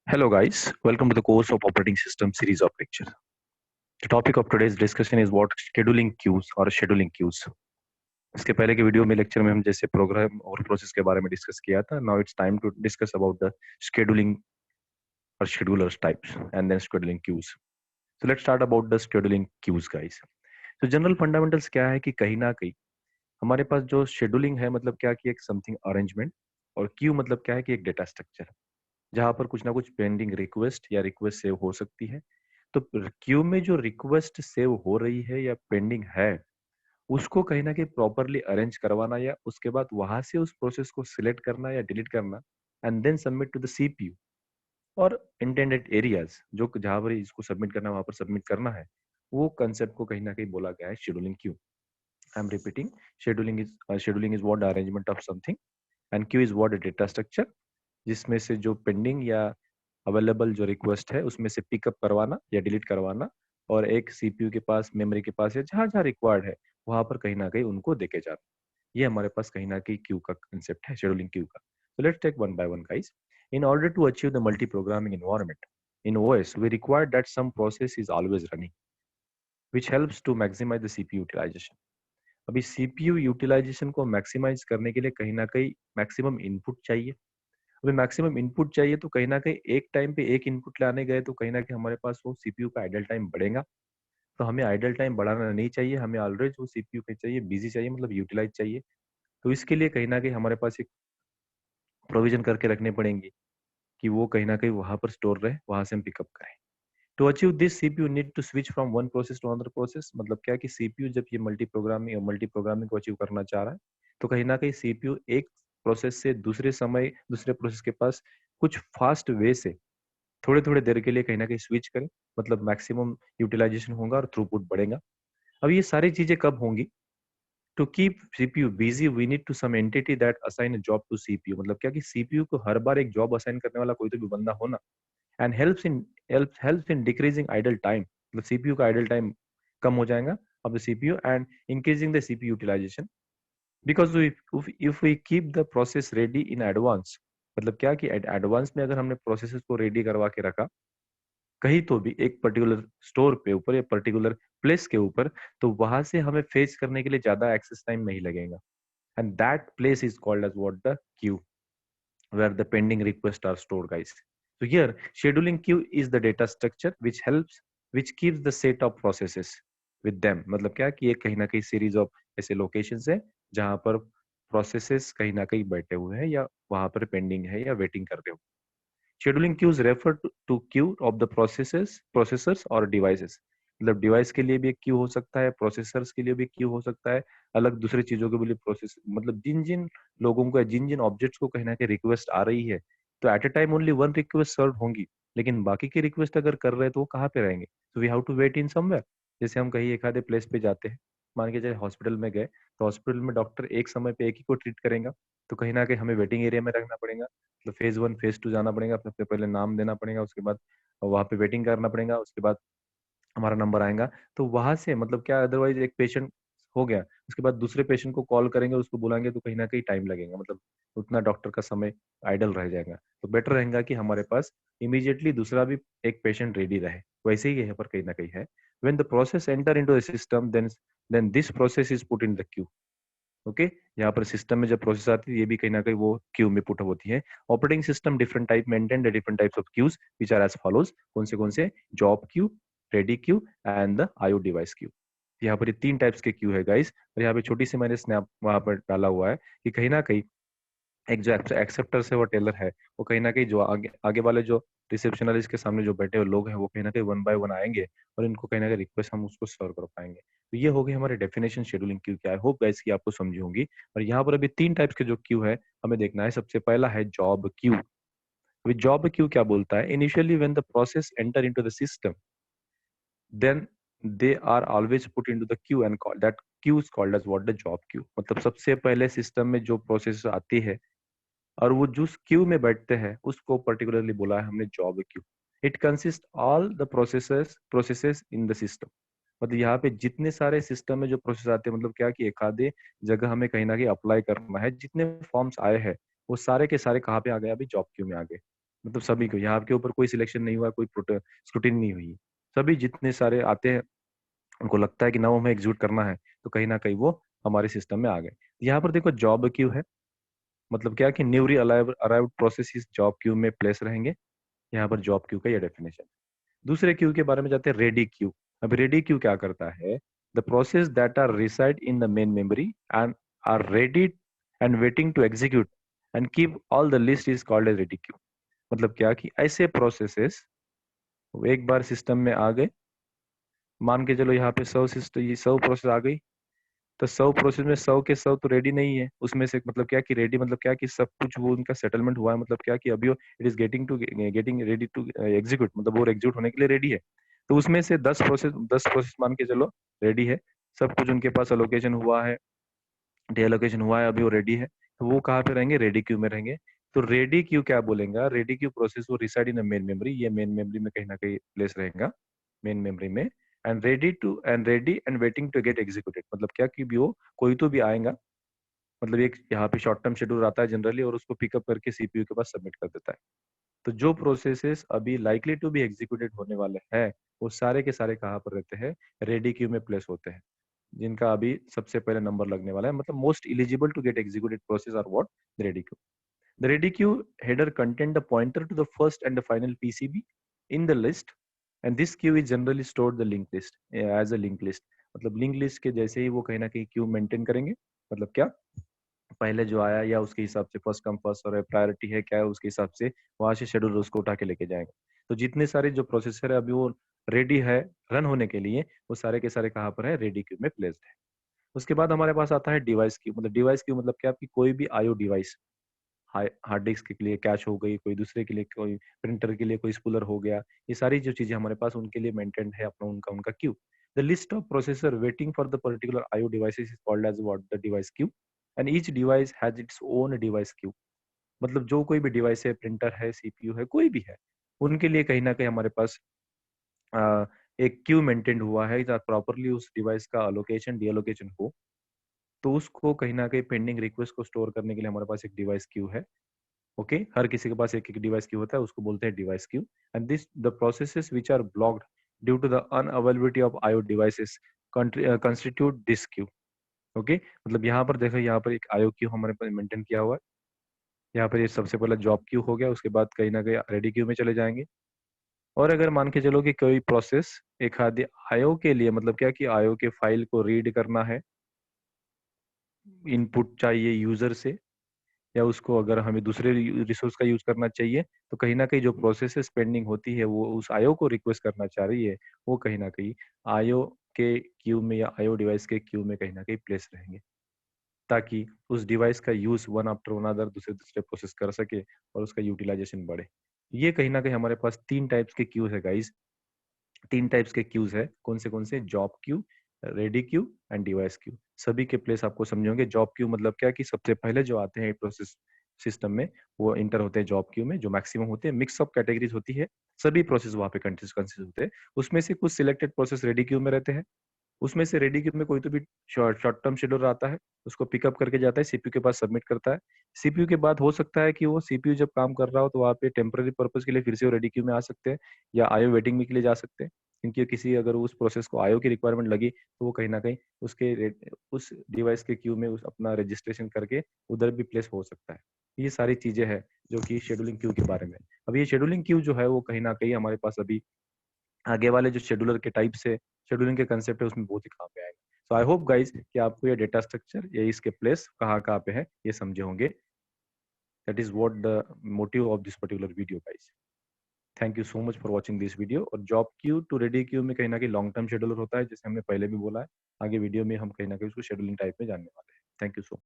Hello guys, welcome to the course of operating system series of lecture. The topic of today's discussion is what scheduling queues or scheduling queues. इसके पहले के video में lecture में हम जैसे programme और process के बारे में डिस्कस किया था. Now it's time to discuss about the scheduling or schedulers types and then scheduling queues. So let's start about the scheduling queues guys. So general fundamentals क्या है कि कहीं ना कहीं हमारे पास जो शेड्यूलिंग है मतलब क्या कि एक समथिंग अरेंजमेंट और क्यू मतलब क्या है कि एक डेटा स्ट्रक्चर जहां पर कुछ ना कुछ पेंडिंग रिक्वेस्ट या रिक्वेस्ट सेव हो सकती है. तो क्यू में जो रिक्वेस्ट सेव हो रही है या पेंडिंग है उसको कहीं ना कहीं प्रॉपरली अरेंज करवाना या उसके बाद वहां से उस प्रोसेस को सिलेक्ट करना या डिलीट करना and then submit to the CPU और इंटेंडेड एरियाज जो जहां पर इसको सबमिट करना है वहां पर सबमिट करना है. वो कंसेप्ट को कहीं ना कहीं बोला गया है scheduling Q. I am repeating. Scheduling is what the arrangement of something and Q is what the data structure जिसमें से जो पेंडिंग या अवेलेबल जो रिक्वेस्ट है उसमें से पिकअप करवाना या डिलीट करवाना और एक सीपीयू के पास मेमोरी के पास या जहां जहां रिक्वायर्ड है वहां पर कहीं ना कहीं उनको देके जाना. ये हमारे पास कहीं ना कहीं क्यू का कंसेप्ट है शेड्यूलिंग क्यू का. So let's take one by one guys. In order to achieve the multi-programming environment in OS, we require that some process is always running, which helps to maximize the CPU utilization. अभी CPU utilisation को maximise करने के लिए कहीं ना कहीं maximum input चाहिए. अभी मैक्सिमम इनपुट चाहिए तो कहीं ना कहीं एक टाइम पे एक इनपुट लाने गए तो कहीं ना कहीं हमारे पास वो सीपीयू का आइडल टाइम बढ़ेगा. तो हमें आइडल टाइम बढ़ाना नहीं चाहिए. हमें ऑलरेडी वो सीपीयू के चाहिए बिजी चाहिए मतलब यूटिलाइज चाहिए. तो इसके लिए कहीं ना कहीं हमारे पास एक प्रोविजन करके रखने पड़ेंगे कि वो कहीं ना कहीं वहां पर स्टोर रहे वहां से हम पिकअप करें. To achieve this CPU need to switch from one process to another process. मतलब क्या कि सीपीयू जब ये मल्टी प्रोग्रामिंग को अचीव करना चाह रहा है तो कहीं ना कहीं सीपीयू एक प्रोसेस से दूसरे प्रोसेस के पास कुछ फास्ट वे से थोड़े थोड़े देर के लिए कहीं ना कहीं स्विच करें. मतलब मैक्सिमम यूटिलाइजेशन होगा और थ्रूपुट बढ़ेगा. अब ये सारी चीजें कब होंगी? To keep CPU busy we need to some entity that assign a job to CPU. मतलब क्या कि सीपीयू को हर बार एक जॉब असाइन करने वाला कोई तो भी बंदा होना and helps in decreasing idle time. मतलब सीपीयू का आइडल टाइम कम हो जाएगा of the CPU and increasing the CPU utilisation because if we keep the process ready in advance. मतलब क्या कि एडवांस में अगर हमने प्रोसेसेस को रेडी करवा के रखा कहीं तो भी एक पर्टिकुलर स्टोर पे ऊपर या पर्टिकुलर प्लेस के ऊपर तो वहां से हमें फेच करने के लिए ज्यादा एक्सेस टाइम नहीं लगेगा. And that place is called as what the queue where the pending requests are stored guys. So here scheduling queue is the data structure which keeps the set of processes with them. मतलब क्या कि ये कहीं ना कहीं series of ऐसे locations है जहां पर प्रोसेसेस कहीं ना कहीं बैठे हुए हैं या वहां पर पेंडिंग है या वेटिंग कर रहे हो. Scheduling queues refer to queue of the processors और डिवाइसेस. मतलब डिवाइस के लिए भी एक क्यू हो सकता है, प्रोसेसर्स के लिए भी क्यू हो सकता है, अलग दूसरे चीजों के लिए प्रोसेस. मतलब जिन जिन लोगों को जिन जिन ऑब्जेक्ट्स को कहीं ना कहीं रिक्वेस्ट आ रही है तो at a time only one request serve होंगी. लेकिन बाकी की रिक्वेस्ट अगर कर रहे हैं तो वो कहाँ पे रहेंगे? तो we have to wait in somewhere. जैसे हम कहीं एक आधे प्लेस पे जाते हैं, मान के चले हॉस्पिटल में गए तो हॉस्पिटल में डॉक्टर एक समय पे एक ही को ट्रीट करेगा तो कहीं ना कहीं हमें वेटिंग एरिया में रखना पड़ेगा. तो फेज वन फेज टू जाना पड़ेगा. सबसे पहले नाम देना पड़ेगा, उसके बाद वहां पे वेटिंग करना पड़ेगा, उसके बाद हमारा नंबर आएगा. तो वहां से मतलब क्या अदरवाइज एक पेशेंट हो गया उसके बाद दूसरे पेशेंट को कॉल करेंगे उसको बुलाएंगे तो कहीं ना कहीं टाइम लगेगा. मतलब उतना डॉक्टर का समय आइडल रह जाएगा. तो बेटर रहेगा कि हमारे पास इमीडिएटली दूसरा भी एक पेशेंट रेडी रहे. वैसे ही यहाँ पर कहीं ना कहीं है. When the process enter into the system then this process is put in the queue. Okay. यहाँ पर सिस्टम में जब प्रोसेस आती है ये भी कहीं ना कहीं वो क्यू में पुट होती है. Operating system different type maintain the different types of queues which are as follows. कौन से job queue, ready queue and the IO device queue. यहाँ पर ये तीन टाइप्स के क्यू है गाइस. और यहाँ पे छोटी सी मैंने स्नैप वहां पर डाला हुआ है कि कहीं ना कहीं एक जो एक्सेप्टर है वो टेलर है वो कहीं ना कहीं जो आगे आगे वाले जो रिसेप्शनलिस्ट के सामने जो बैठे हुए लोग हैं वो कहीं ना कहीं वन बाय वन आएंगे और इनको कहीं ना कहीं रिक्वेस्ट हम उसको सर्व कर पाएंगे. तो ये हो गई हमारे डेफिनेशन शेड्यूलिंग क्यू की. आई होप गाइस की आपको समझी होंगी. और यहाँ पर अभी तीन टाइप्स के जो क्यू है हमें देखना है. सबसे पहला है जॉब क्यू. अभी जॉब क्यू क्या बोलता है? Initially when the process enter into the system then they are always put into the queue and call that queue is called as what the job queue. मतलब सबसे पहले system में जो process आती है और वो जिस क्यू में बैठते हैं उसको पर्टिकुलरली बोला है हमने job queue. It consist all the processes in the system. मतलब यहाँ पे जितने सारे सिस्टम में जो प्रोसेस आते हैं मतलब क्या कि एक आधे जगह हमें कहीं ना कहीं अप्लाई करना है. जितने फॉर्म्स आए हैं वो सारे के सारे कहाँ पे आ गए? अभी जॉब क्यू में आ गए. मतलब सभी को, यहाँ आपके ऊपर कोई सिलेक्शन नहीं हुआ, कोई स्क्रूटिनी नहीं हुई, सभी जितने सारे आते हैं उनको लगता है कि नाउ हमें एग्जीक्यूट करना है, तो कहीं ना कहीं वो हमारे सिस्टम में आ गए। यहाँ पर देखो जॉब क्यू है, मतलब क्या कि newly arrived process job queue में प्लेस रहेंगे। यहाँ पर जॉब क्यू का ये डेफिनेशन। दूसरे क्यू के बारे में जाते हैं, रेडी क्यू। अब रेडी क्यू क्या करता है, the process that are reside in the main memory and are ready and waiting to execute and keep all the list is called as ready queue. मतलब क्या कि ऐसे प्रोसेसेस एक बार system में आ गए, मान के चलो यहाँ पे 100 सिस्टम, ये 100 प्रोसेस आ गई, तो 100 प्रोसेस में 100 के 100 तो रेडी नहीं है, उसमें से मतलब क्या कि रेडी मतलब क्या कि सब कुछ वो उनका सेटलमेंट हुआ है, मतलब क्या कि अभी it is getting ready to execute, मतलब वो एग्जीक्यूट होने के लिए रेडी है। तो उसमें से 10 प्रोसेस मान के चलो रेडी है, सब कुछ उनके पास अलोकेशन हुआ है, डीएलोकेशन हुआ है, अभी वो रेडी है, तो वो कहाँ पे रहेंगे, रेडी क्यू में रहेंगे। तो रेडी क्यू क्या बोलेगा, रेडी क्यू प्रोसेस वो रिसाइड इन मेन मेमोरी, ये मेन मेमोरी में कहीं ना कहीं प्लेस रहेगा, मेन मेमोरी में। Ready and waiting to get executed, मतलब क्या कि भी वो कोई तो भी आएगा, मतलब एक यहाँ पे शॉर्ट टर्म शेड्यूल आता है जनरली, और उसको पिकअप करके सीपीयू के पास सबमिट कर देता है। तो जो प्रोसेसेस अभी लाइकली टू बी एग्जीक्यूटेड होने वाले हैं, वो सारे के सारे कहाँ पर रहते हैं, रेडी क्यू में प्लेस होते हैं, जिनका अभी सबसे पहले नंबर लगने वाला है। मतलब most eligible to get executed process are what, the ready queue. The ready queue header contain the pointer to the first and the final PCB in the list, and this queue is generally stored the linked list as a linked list। मतलब link list के जैसे ही वो कहीं ना कहीं Q maintain करेंगे, मतलब क्या, पहले जो आया या उसके हिसाब से फर्स्ट कम फर्स्ट और प्रायोरिटी है क्या है उसके हिसाब से वहां से शेड्यूल उसको उठा के लेके जाएंगे। तो जितने सारे जो प्रोसेसर है अभी वो रेडी है रन होने के लिए, वो सारे के सारे कहाँ पर है, रेडी क्यू में प्लेस्ड है। उसके बाद हमारे पास आता है डिवाइस क्यू। मतलब डिवाइस क्यू मतलब क्या, आपकी कोई भी आईओ डिवाइस, हार्ड डिस्क के लिए कैश हो गई, कोई दूसरे के लिए, कोई प्रिंटर के लिए कोई स्पूलर हो गया, ये सारी जो चीजें हमारे पास उनके लिए मेंटेन्ड है अपना उनका उनका queue. The list of processor waiting for the particular IO devices is called as what, the device queue. And each device has its own device queue. मतलब जो कोई भी डिवाइस है, प्रिंटर है, सीपीयू है, कोई भी है, उनके लिए कहीं ना कहीं हमारे पास अ, एक क्यू मेंटेन हुआ है, जहाँ प्रॉपरली उस डिवाइस का अलोकेशन डीअलोकेशन हो, तो उसको कहीं ना कहीं पेंडिंग रिक्वेस्ट को स्टोर करने के लिए हमारे पास एक डिवाइस क्यू है। ओके हर किसी के पास एक एक डिवाइस क्यू होता है, उसको बोलते हैं device queue. And this the processes which are blocked due to the unavailability of IO devices constitute this queue. Okay मतलब यहाँ पर देखो, यहाँ पर एक आईओ क्यू हमारे पास मेंटेन किया हुआ है। यहाँ पर ये सबसे पहले जॉब क्यू हो गया, उसके बाद कहीं ना कहीं रेडी क्यू में चले जाएंगे। और अगर मान के चलो कि कोई प्रोसेस एक आदि आईओ के लिए, मतलब क्या कि आईओ के फाइल को रीड करना है, इनपुट चाहिए यूजर से, या उसको अगर हमें दूसरे रिसोर्स का यूज करना चाहिए, तो कहीं ना कहीं जो प्रोसेस पेंडिंग होती है वो उस आईओ को रिक्वेस्ट करना चाह रही है, वो कहीं ना कहीं आईओ के क्यू में या आईओ डिवाइस के क्यू में कहीं ना कहीं प्लेस रहेंगे, ताकि उस डिवाइस का use one after one other दूसरे दूसरे प्रोसेस कर सके और उसका यूटिलाइजेशन बढ़े। ये कहीं ना कहीं हमारे पास तीन टाइप्स के क्यू है गाइस, तीन टाइप्स के क्यूज है। कौन से, job queue, ready queue and device Q. सभी के प्लेस आपको समझोगे। जॉब क्यू मतलब क्या कि सबसे पहले जो आते हैं प्रोसेस सिस्टम में, वो इंटर होते हैं जॉब क्यू में, जो मैक्सिमम होते हैं, मिक्स ऑफ कैटेगरीज होती है, सभी प्रोसेस वहां पे कंसिस्ट होते हैं। उसमें से कुछ सिलेक्टेड प्रोसेस रेडी क्यू में रहते हैं। उसमें से रेडी क्यू में कोई तो भी शॉर्ट टर्म शेड्यूलर आता है, उसको पिकअप करके जाता है, सीपीयू के पास सबमिट करता है। सीपीयू के बाद हो सकता है कि वो सीपीयू जब काम कर रहा हो तो वहाँ पे टेम्पररी पर्पज के लिए फिर से वो रेडी क्यू में आ सकते हैं, या आईओ वेटिंग में के लिए जा सकते हैं। क्योंकि किसी अगर उस प्रोसेस को आईओ की रिक्वायरमेंट लगी, तो वो कहीं ना कहीं उस डिवाइस के क्यू में उस अपना रजिस्ट्रेशन करके उधर भी प्लेस हो सकता है। ये सारी चीजें हैं जो कि शेड्यूलिंग क्यू के बारे में। अब ये शेड्यूलिंग क्यू जो है वो कहीं ना कहीं हमारे पास अभी आगे वाले जो शेड्यूलर के टाइप से शेड्यूलिंग के कंसेप्ट है उसमें बहुत ही काम पे आएगा। सो आई होप गाइस कि आपको ये डेटा स्ट्रक्चर, ये इसके प्लेस कहाँ कहाँ पे है, ये समझे होंगे। That is what the motive of this particular video guys. Thank you so much for watching this video. और job queue to ready queue में कहीं ना कहीं लॉन्ग टर्म शेड्यूलर होता है, जैसे हमने पहले भी बोला है। आगे वीडियो में हम कहीं ना कहीं उसको शेड्यूलिंग टाइप में जानने वाले हैं। Thank you so much.